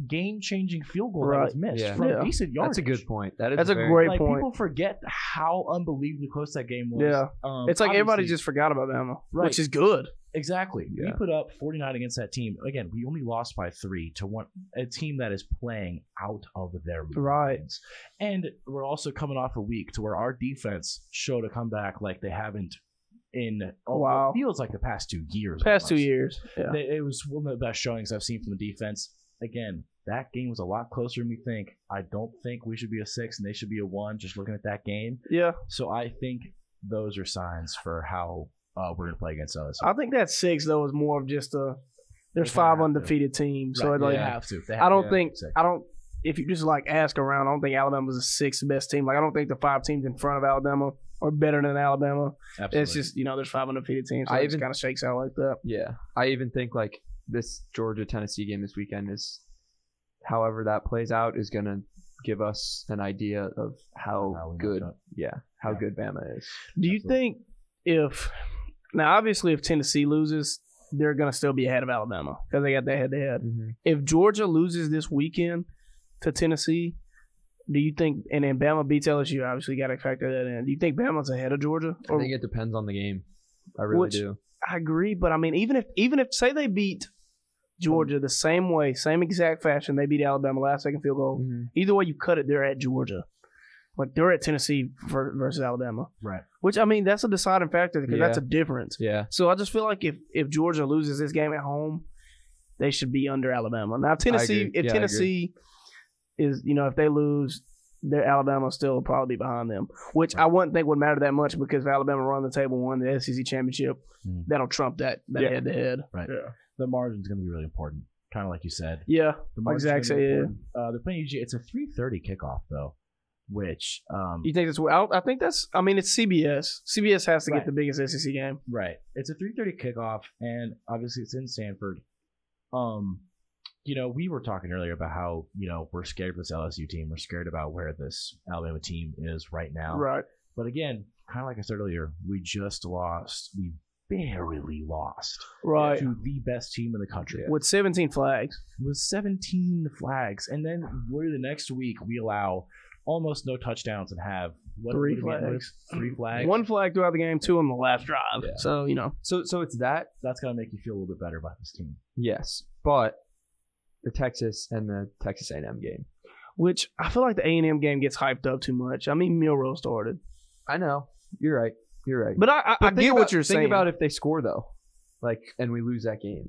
game-changing field goal that was missed from decent yardage. That's a good point. That's a great point. People forget how unbelievably close that game was. Yeah. It's everybody just forgot about Bama, which is good. Exactly. We put up 49 against that team. Again, we only lost by 3 to a team that is playing out of their minds. And we're also coming off a week to where our defense showed a comeback like they haven't in what feels like the past 2 years. Past 2 years. Yeah. It was one of the best showings I've seen from the defense. Again, that game was a lot closer than we think. I don't think we should be a 6 and they should be a 1 just looking at that game. Yeah. So I think those are signs for how we're going to play against us. I think that 6, though, is more of just there's 5 undefeated teams. So they have to. If you just like ask around, I don't think Alabama's the 6th best team. Like, I don't think the 5 teams in front of Alabama are better than Alabama. Absolutely. It's just, there's 5 undefeated teams. So it just kind of shakes out like that. Yeah. I even think like this Georgia-Tennessee game this weekend is, however that plays out, is going to give us an idea of how good Bama is. Do you think now obviously if Tennessee loses, they're going to still be ahead of Alabama because they got that head-to-head. Mm-hmm. If Georgia loses this weekend to Tennessee, do you think, and then Bama beats LSU, obviously you got to factor that in. Do you think Bama's ahead of Georgia? I think it depends on the game. I really do. I agree, but I mean, even if say they beat Georgia the same way, same exact fashion, they beat Alabama last second field goal. Mm-hmm. Either way you cut it, they're at Georgia. Like, they're at Tennessee versus Alabama. Right. Which, I mean, that's a deciding factor because that's a difference. Yeah. So I just feel like if Georgia loses this game at home, they should be under Alabama. Now, Tennessee, Tennessee is, if they lose, Alabama still will probably be behind them, which I wouldn't think would matter that much because if Alabama run the table, won the SEC championship, that'll trump that head-to-head. Right. Yeah. The margin's going to be really important, kind of like you said. Yeah, like Zach said. They're playing UG. It's a 3:30 kickoff, though. Which you think that's well? I think that's. I mean, it's CBS. CBS has to get the biggest SEC game. Right. It's a 3:30 kickoff, and obviously it's in Sanford. We were talking earlier about how we're scared of this LSU team. We're scared about where this Alabama team is right now. Right. But again, kind of like I said earlier, we just lost. We barely lost. Right. To the best team in the country with 17 flags. With 17 flags, and then the next week we allow almost no touchdowns and have 3 flags. 3 flags. 1 flag throughout the game, 2 on the last drive. Yeah. So, So it's that's going to make you feel a little bit better about this team. Yes. But the Texas and the Texas A&M game. Which I feel like the A&M game gets hyped up too much. I mean, Milroe started. I know. You're right. But I get what you're saying. Think about if they score, though. And we lose that game.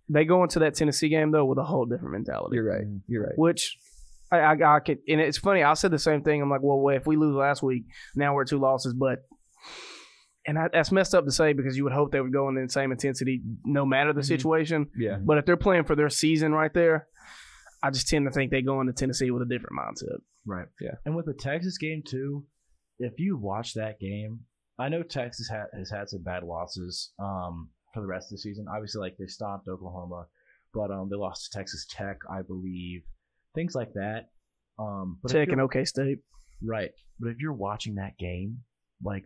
They go into that Tennessee game, though, with a whole different mentality. You're right. Which I could, and it's funny. I said the same thing. I'm like, well, if we lose last week, now we're 2 losses. And that's messed up to say because you would hope they would go in the same intensity no matter the situation. Yeah. But if they're playing for their season right there, I just tend to think they go into Tennessee with a different mindset. Right. Yeah. And with the Texas game too, if you watch that game, I know Texas has had some bad losses for the rest of the season. Obviously, they stomped Oklahoma, but they lost to Texas Tech, I believe. Things like that. Tech and OK State. Right. But if you're watching that game,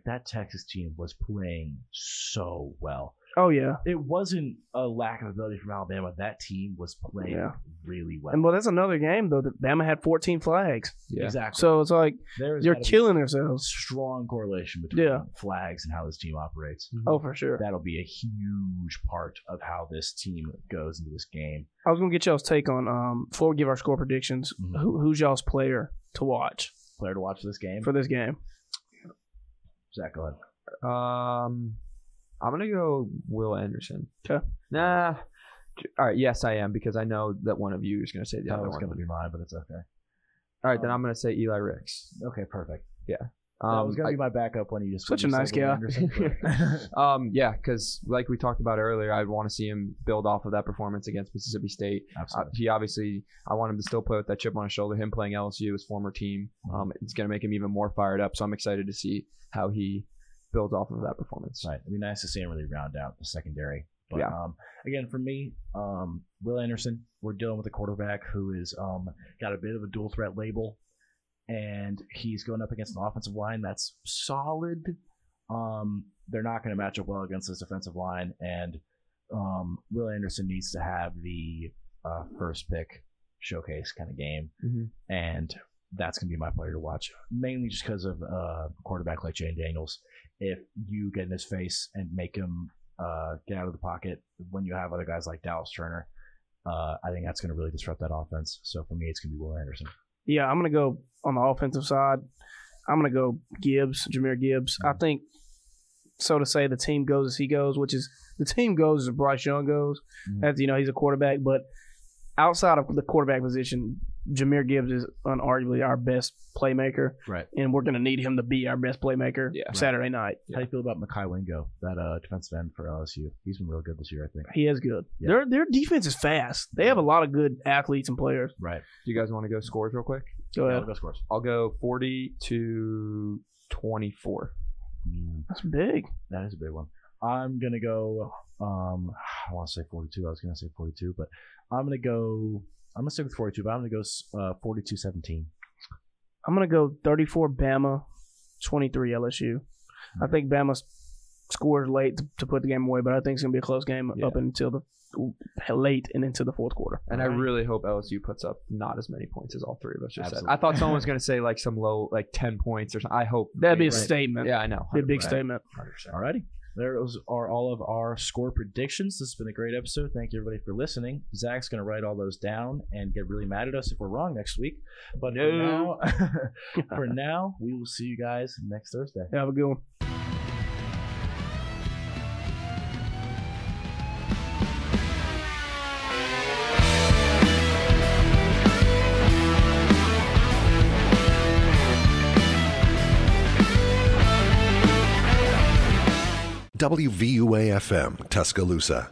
that Texas team was playing so well. Oh, yeah. It wasn't a lack of ability from Alabama. That team was playing really well. And that's another game, though, that Bama had 14 flags. Yeah. Exactly. So it's like they're killing themselves. Strong correlation between flags and how this team operates. Oh, for sure. That'll be a huge part of how this team goes into this game. I was going to get y'all's take on, before we give our score predictions, who's y'all's player to watch? Player to watch this game? For this game. Zach, go ahead. I'm going to go Will Anderson. Okay. Nah. All right. Yes, I am because I know that one of you is going to say the other one. It's going to be mine, but it's okay. All right. Then I'm going to say Eli Ricks. Okay, perfect. Yeah. That was going to be my backup when you just such a nice guy. Yeah, because like we talked about earlier, I want to see him build off of that performance against Mississippi State. Absolutely. I want him to still play with that chip on his shoulder. Him playing LSU, his former team, it's going to make him even more fired up. So I'm excited to see how he builds off of that performance. Right. It'd be nice to see him really round out the secondary. But again, for me, Will Anderson, we're dealing with a quarterback who is got a bit of a dual threat label. And he's going up against an offensive line that's solid. They're not going to match up well against this defensive line. And Will Anderson needs to have the first pick showcase kind of game. Mm-hmm. And that's going to be my player to watch, mainly just because of a quarterback like Jane Daniels. If you get in his face and make him get out of the pocket when you have other guys like Dallas Turner. I think that's going to really disrupt that offense. So for me, it's going to be Will Anderson. Yeah, I'm going to go on the offensive side. I'm going to go Jahmyr Gibbs. I think, so to say, the team goes as he goes, which is the team goes as Bryce Young goes. As he's a quarterback, but outside of the quarterback position, Jahmyr Gibbs is unarguably our best playmaker, right? And we're going to need him to be our best playmaker Saturday night. How do you feel about Mekhi Wingo, that defensive end for LSU? He's been real good this year, I think. He is good. Yeah. Their defense is fast. They have a lot of good athletes and players. Right. Do you guys want to go scores real quick? Go ahead. I'll go scores. I'll go 40-24. That's big. That is a big one. I'm going to go, I want to say 42. I was going to say 42, but I'm going to stick with 42, but I'm going to go 42-17. I'm going to go 34 Bama, 23 LSU. I think Bama scores late to put the game away, but I think it's going to be a close game up until the late and into the fourth quarter. And I really hope LSU puts up not as many points as all three of us just said. I thought someone was going to say like some low, like 10 points or something. I hope that'd be a statement. Yeah, I know. It'd be a big statement. 100%. Alrighty. Those are all of our score predictions. This has been a great episode. Thank you, everybody, for listening. Zach's going to write all those down and get really mad at us if we're wrong next week. But for now, we will see you guys next Thursday. Have a good one. WVUA-FM, Tuscaloosa.